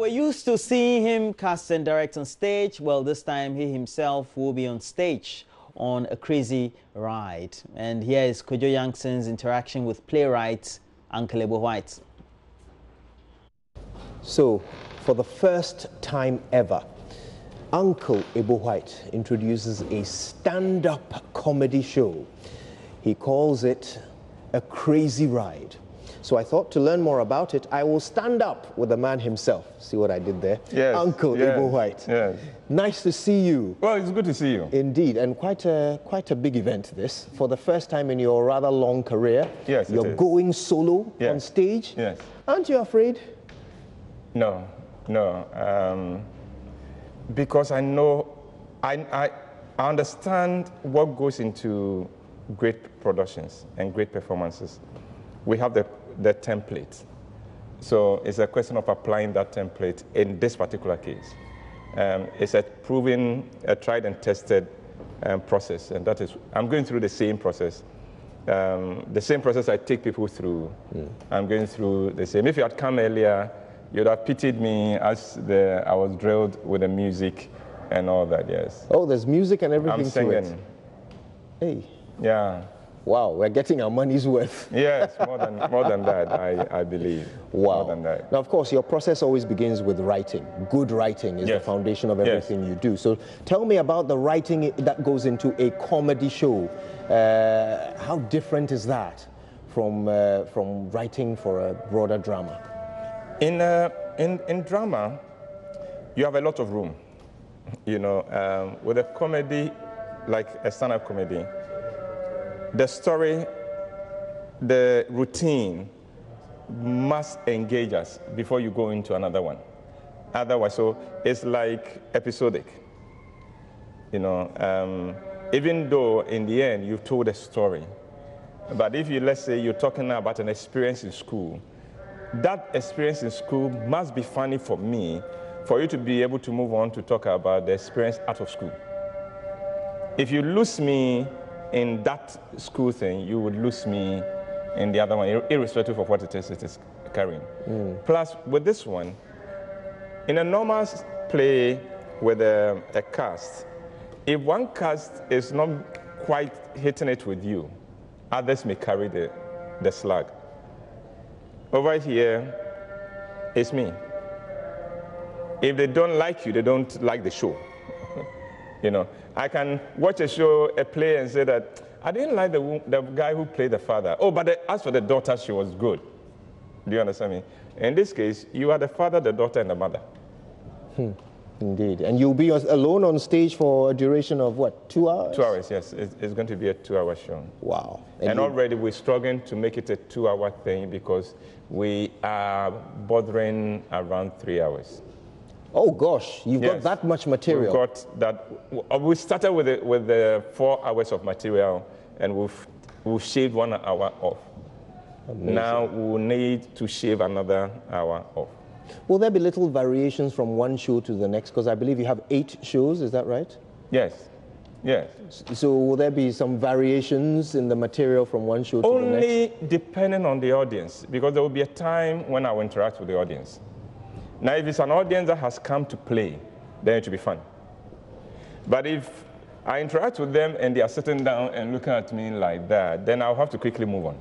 we're used to seeing him cast and direct on stage. Well, this time he himself will be on stage on a crazy ride. And here is Kojo Yangson's interaction with playwright Uncle Ebo Whyte. So, for the first time ever, Uncle Ebo Whyte introduces a stand-up comedy show. He calls it A Crazy Ride. So I thought to learn more about it, I will stand up with the man himself. See what I did there? Yes. Uncle Ebo Whyte. Yes. Nice to see you. Well, it's good to see you. Indeed, and quite a big event this. For the first time in your rather long career, yes, you're going solo on stage. Yes. Aren't you afraid? No. Because I know, I understand what goes into great productions and great performances. We have the template. So it's a question of applying that template in this particular case. It's a proven, a tried and tested process, and that is, I'm going through the same process. The same process I take people through, I'm going through the same. If you had come earlier, you'd have pitied me as I was drilled with the music and all that, yes. Oh, there's music and everything I'm singing. to it. Hey. Yeah. Wow, we're getting our money's worth. Yes, more than that, I believe. Wow. More than that. Now, of course, your process always begins with writing. Good writing is the foundation of everything you do. So tell me about the writing that goes into a comedy show. How different is that from writing for a broader drama? In drama, you have a lot of room. You know, with a comedy, like a stand-up comedy, the story, the routine must engage us before you go into another one. Otherwise, so it's like episodic. You know, even though in the end you've told a story, but if you, let's say you're talking about an experience in school, that experience in school must be funny for me, for you to be able to move on to talk about the experience out of school. If you lose me in that school thing, you would lose me in the other one, irrespective of what it is carrying. Plus, with this one, in a normal play with a cast, if one cast is not quite hitting it with you, others may carry the slack. Over here, it's me. If they don't like you, they don't like the show. You know, I can watch a show, a play, and say that I didn't like the guy who played the father. Oh, but as for the daughter, she was good. Do you understand me? In this case, you are the father, the daughter, and the mother. Indeed. And you'll be alone on stage for a duration of what, 2 hours? 2 hours, yes. It's going to be a 2-hour show. Wow. And already we're struggling to make it a 2-hour thing because we are bothering around 3 hours. Oh gosh, you've got that much material. We've got that. We started with the 4 hours of material, and we've shaved 1 hour off. Amazing. Now we'll need to shave another hour off. Will there be little variations from one show to the next? Because I believe you have 8 shows, is that right? Yes. Yes. So will there be some variations in the material from one show to the next? Only depending on the audience, because there will be a time when I will interact with the audience. Now, if it's an audience that has come to play, then it will be fun. But if I interact with them and they are sitting down and looking at me like that, then I'll have to quickly move on.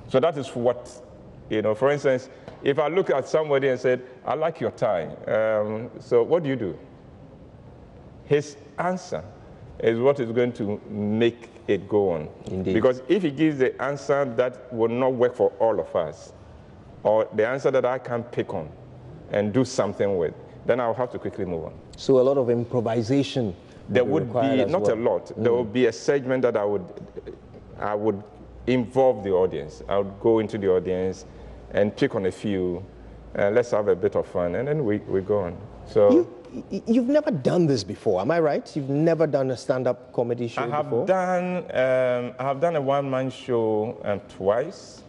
So that is what, you know, for instance, if I look at somebody and said, I like your tie, so what do you do? His answer is what is going to make it go on. Indeed. Because if he gives the answer that will not work for all of us, or the answer that I can't pick on and do something with, then I'll have to quickly move on. So a lot of improvisation. There would be, not a lot, there will be a segment that I would involve the audience. I would go into the audience and pick on a few, let's have a bit of fun, and then we go on. So you've never done this before, am I right? You've never done a stand-up comedy show before? I have done a one-man show twice,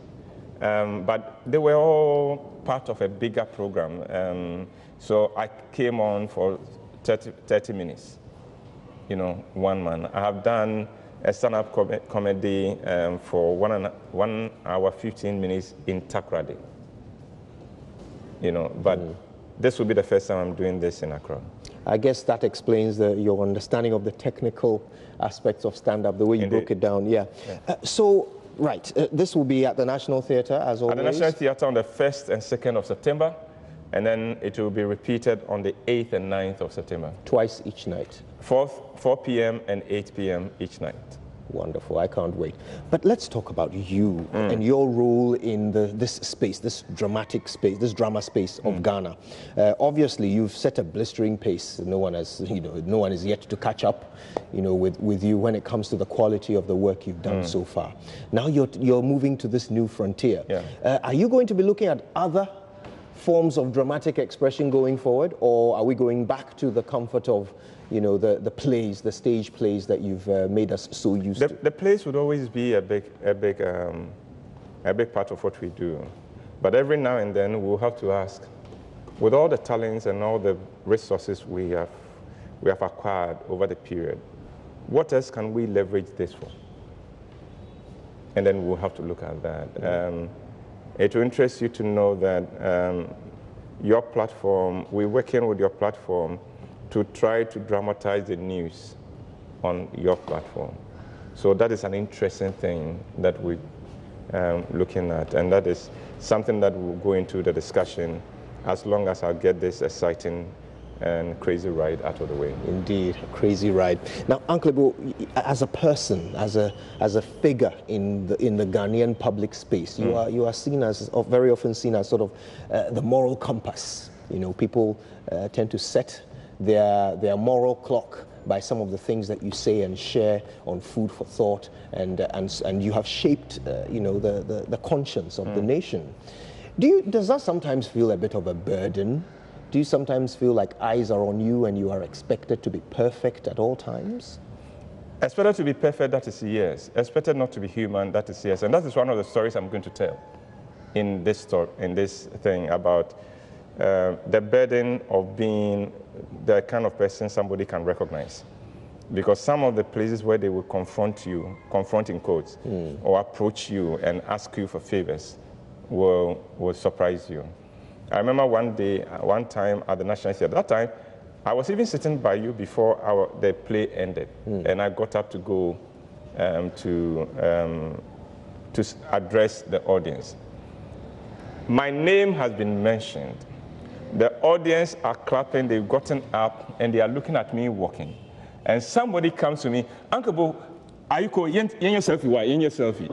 but they were all part of a bigger program. So I came on for 30 minutes, you know, one man. I have done a stand-up comedy for 1 hour, 15 minutes in Takrady. You know, but this will be the first time I'm doing this in Accra. I guess that explains your understanding of the technical aspects of stand-up, the way you broke it down. Yeah. This will be at the National Theatre, as always. At the National Theatre on the 1st and 2nd of September, and then it will be repeated on the 8th and 9th of September. Twice each night. 4 p.m. and 8 p.m. each night. Wonderful. I can't wait. But let's talk about you and your role in this space, this dramatic space, this drama space of Ghana. Obviously, you've set a blistering pace. No one has, no one is yet to catch up, with you when it comes to the quality of the work you've done so far. Now you're moving to this new frontier. Yeah. Are you going to be looking at other forms of dramatic expression going forward, or are we going back to the comfort of the plays, the stage plays that you've made us so used to? The plays would always be a big part of what we do. But every now and then we'll have to ask, with all the talents and all the resources we have acquired over the period, what else can we leverage this for? And then we'll have to look at that. It will interest you to know that your platform, we're working with your platform to try to dramatize the news on your platform. So that is an interesting thing that we're looking at, and that is something that will go into the discussion as long as I get this exciting and crazy ride out of the way. Indeed, a crazy ride. Now, Uncle Ebo, as a person, as a figure in the Ghanaian public space, you are seen as, very often seen as sort of the moral compass. People tend to set their moral clock by some of the things that you say and share on Food for Thought, and you have shaped the conscience of the nation. Does that sometimes feel a bit of a burden? Do you sometimes feel like eyes are on you and you are expected to be perfect at all times? Expected to be perfect, that is yes. Expected not to be human, that is yes. And that is one of the stories I'm going to tell in this thing about the burden of being the kind of person somebody can recognize. Because some of the places where they will confront you, confront in quotes, or approach you and ask you for favors will surprise you. I remember one time at the National Theatre, that time I was even sitting by you before the play ended, and I got up to go to address the audience. My name has been mentioned. The audience are clapping, they've gotten up, and they are looking at me walking. And somebody comes to me, Uncle Bo, are you cool? Yen your selfie, why? Yen your selfie.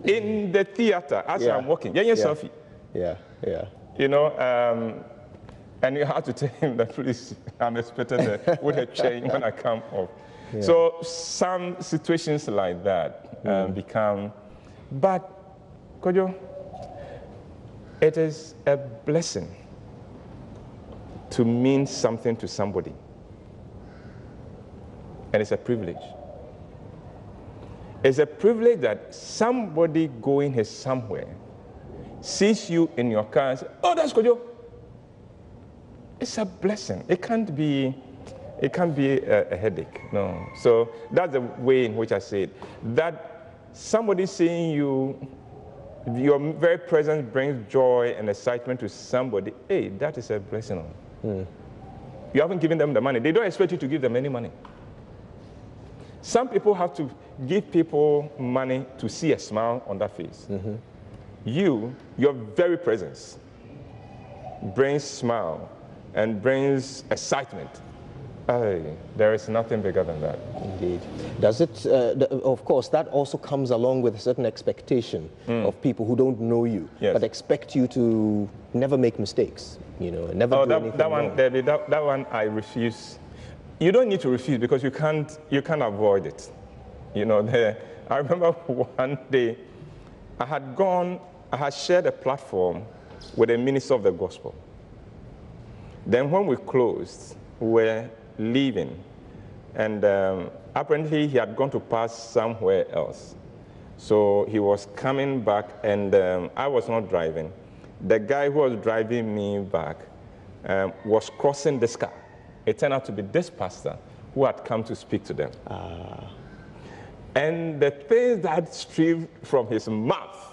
In the theater, as I'm walking, yen your selfie. Yeah. And you have to tell him that, please, I'm expected with a chain when I come off. Yeah. So some situations like that become, but, Kojo, it is a blessing to mean something to somebody. And it's a privilege. It's a privilege that somebody going somewhere sees you in your car and says, oh, that's Kojo. It's a blessing. It can't be a headache, no. So that's the way in which I say it. That somebody seeing you, your very presence brings joy and excitement to somebody. Hey, that is a blessing. You haven't given them the money. They don't expect you to give them any money. Some people have to give people money to see a smile on their face. Your very presence brings smile and brings excitement. There is nothing bigger than that. Indeed. Does it, of course, that also comes along with a certain expectation of people who don't know you, but expect you to never make mistakes, and never do anything wrong. That one I refuse. You don't need to refuse because you can't avoid it. I remember one day I had shared a platform with a minister of the gospel. Then when we closed, we were leaving, and apparently he had gone to pass somewhere else. So he was coming back, and I was not driving. The guy who was driving me back was crossing this car. It turned out to be this pastor who had come to speak to them. And the things that streamed from his mouth,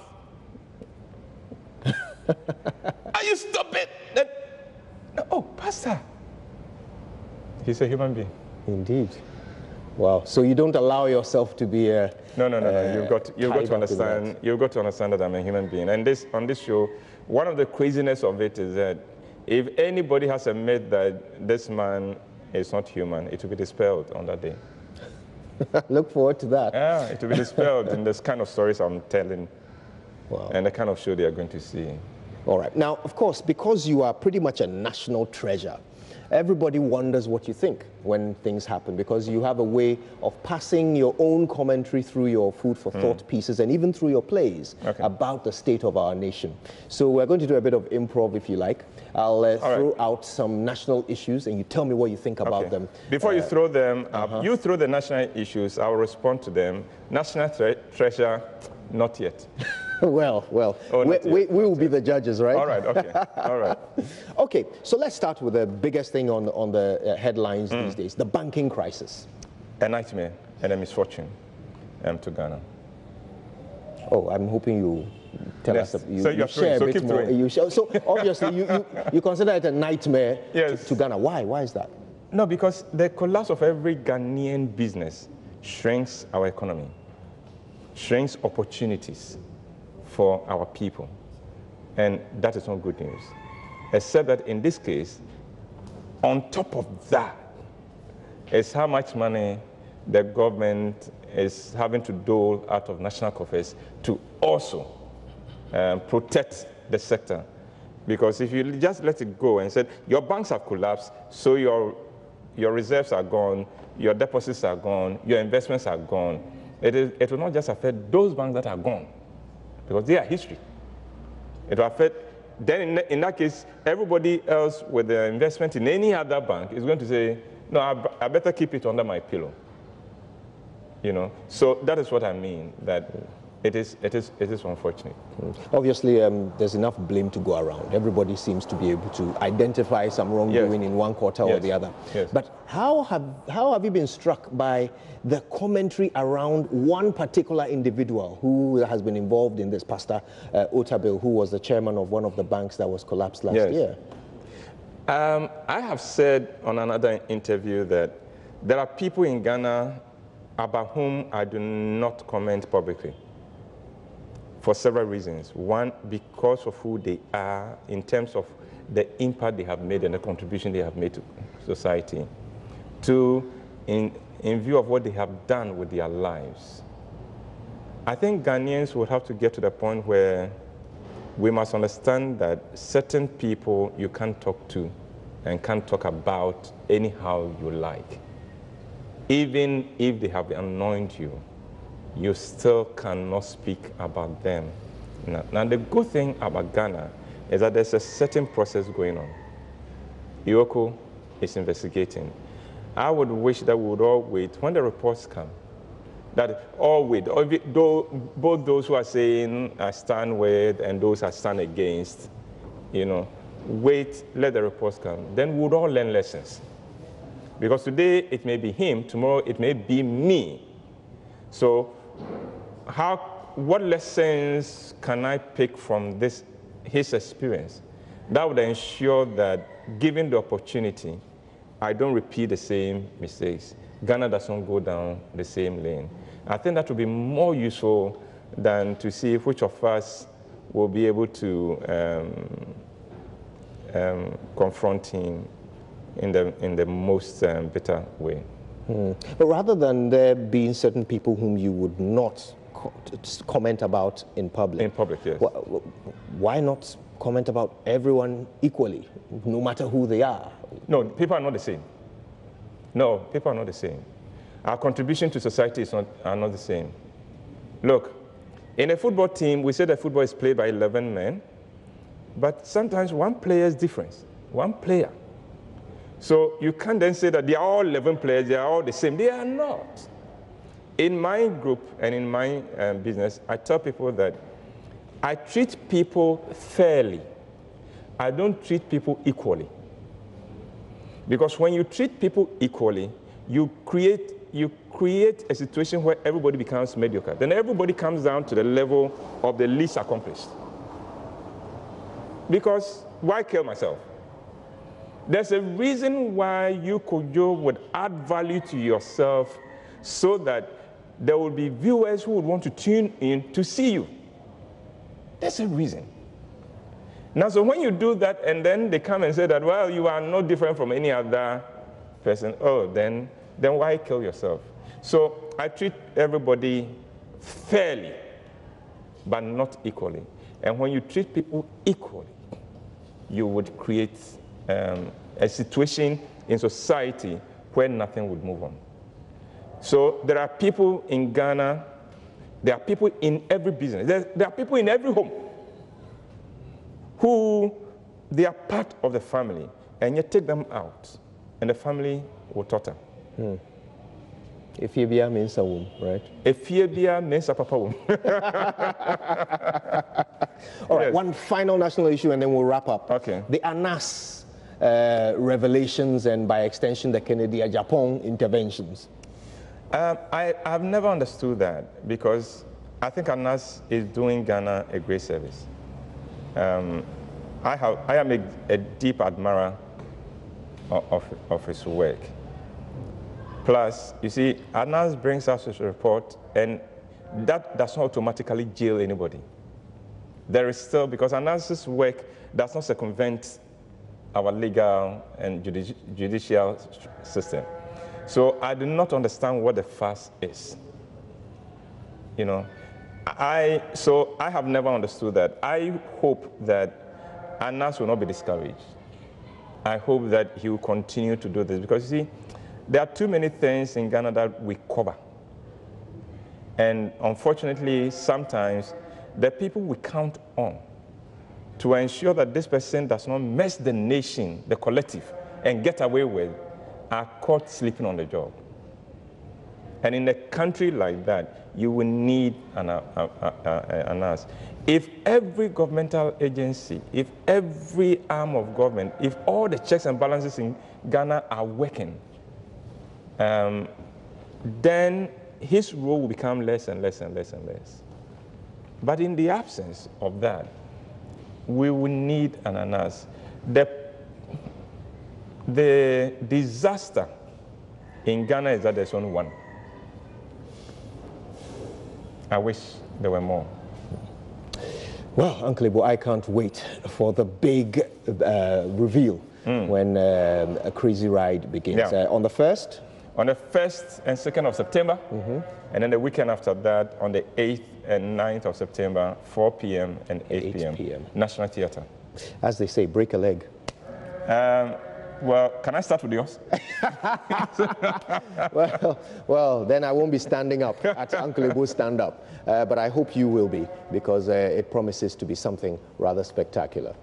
Are you stupid? Oh, Pastor. He's a human being. Indeed. Wow. So you don't allow yourself to be a... No. You've got to understand. You've got to understand that I'm a human being. And on this show, one of the craziness of it is that if anybody has a myth that this man is not human, it will be dispelled on that day. Look forward to that. Yeah, it will be dispelled in this kind of stories I'm telling. Wow. And the kind of show they are going to see. All right. Now, of course, because you are pretty much a national treasure, everybody wonders what you think when things happen, because you have a way of passing your own commentary through your food for thought pieces and even through your plays about the state of our nation. So we're going to do a bit of improv, if you like. I'll throw out some national issues and you tell me what you think about them. Before you throw them, you throw the national issues, I'll respond to them. National treasure, not yet. Well, we will be the judges, right? All right, okay, all right. Okay, so let's start with the biggest thing on the headlines these days, the banking crisis. A nightmare and a misfortune to Ghana. Oh, I'm hoping you tell us, you share a bit more. So obviously you consider it a nightmare to Ghana. Why? Why is that? No, because the collapse of every Ghanaian business shrinks our economy, shrinks opportunities for our people. And that is not good news. Except that in this case, on top of that, is how much money the government is having to dole out of national coffers to also protect the sector. Because if you just let it go and said, your banks have collapsed, so your reserves are gone, your deposits are gone, your investments are gone, it will not just affect those banks that are gone, because they are history. It will affect, then in that case, everybody else with their investment in any other bank is going to say, no, I better keep it under my pillow. You know, so that is what I mean, that it is unfortunate. Obviously, there's enough blame to go around. Everybody seems to be able to identify some wrongdoing in one quarter or the other. Yes. But how have you been struck by the commentary around one particular individual who has been involved in this, Pastor Otabil, who was the chairman of one of the banks that was collapsed last year? I have said on another interview that there are people in Ghana about whom I do not comment publicly for several reasons. One, because of who they are in terms of the impact they have made and the contribution they have made to society. Two, in view of what they have done with their lives. I think Ghanaians will have to get to the point where we must understand that certain people you can't talk to and can't talk about anyhow you like. Even if they have annoyed you, you still cannot speak about them. Now the good thing about Ghana is that there's a certain process going on. Ioko is investigating. I would wish that we would all wait when the reports come. That all wait, both those who are saying I stand with and those I stand against, you know, wait, let the reports come. Then we would all learn lessons. Because today it may be him, tomorrow it may be me. So what lessons can I pick from his experience that would ensure that, given the opportunity, I don't repeat the same mistakes. Ghana doesn't go down the same lane. I think that would be more useful than to see which of us will be able to confront him in the most bitter way. But rather than there being certain people whom you would not comment about in public. In public, yes. Why not comment about everyone equally, no matter who they are? No, people are not the same. No, people are not the same. Our contribution to society are not the same. Look, in a football team, we say that football is played by 11 men, but sometimes one player is different. One player. So you can't then say that they are all 11 players, they are all the same. They are not. In my group and in my business, I tell people that I treat people fairly. I don't treat people equally. Because when you treat people equally, you create a situation where everybody becomes mediocre. Then everybody comes down to the level of the least accomplished. Because why kill myself? There's a reason why you, Kojo, would add value to yourself so that there will be viewers who would want to tune in to see you. There's a reason. Now, so when you do that and then they come and say that, well, you are no different from any other person, oh, then why kill yourself? So I treat everybody fairly, but not equally. And when you treat people equally, you would create a situation in society where nothing would move on. So there are people in Ghana, there are people in every business, there are people in every home who they are part of the family, and you take them out, and the family will totter. Efiebia means a womb, right? Efiebia means a papa womb. All right, one final national issue, and then we'll wrap up. Okay. The ANAS revelations, and by extension, the Kennedy Japan interventions. I have never understood that, because I think ANAS is doing Ghana a great service. I am a deep admirer of his work. Plus, you see, ANAS brings us his report, and that does not automatically jail anybody. There is still, because ANAS's work does not circumvent our legal and judicial system. So I do not understand what the fuss is. You know, so I have never understood that. I hope that ANAS will not be discouraged. I hope that he will continue to do this, because you see, there are too many things in Ghana that we cover. And unfortunately, sometimes the people we count on to ensure that this person does not mess the nation, the collective, and get away with, are caught sleeping on the job. And in a country like that, you will need an ANAS. If every governmental agency, if every arm of government, if all the checks and balances in Ghana are working, then his role will become less and less and less and less. But in the absence of that, we will need an ANAS. The disaster in Ghana is that there's only one. I wish there were more. Well, Uncle Ebo, I can't wait for the big reveal when a crazy ride begins. Yeah. On the 1st? On the 1st and 2nd of September, and then the weekend after that, on the 8th and 9th of September, 4 p.m. and 8 p.m. National Theatre. As they say, break a leg. Well, can I start with yours? well, then I won't be standing up at Uncle Ebo's stand-up. But I hope you will be, because it promises to be something rather spectacular.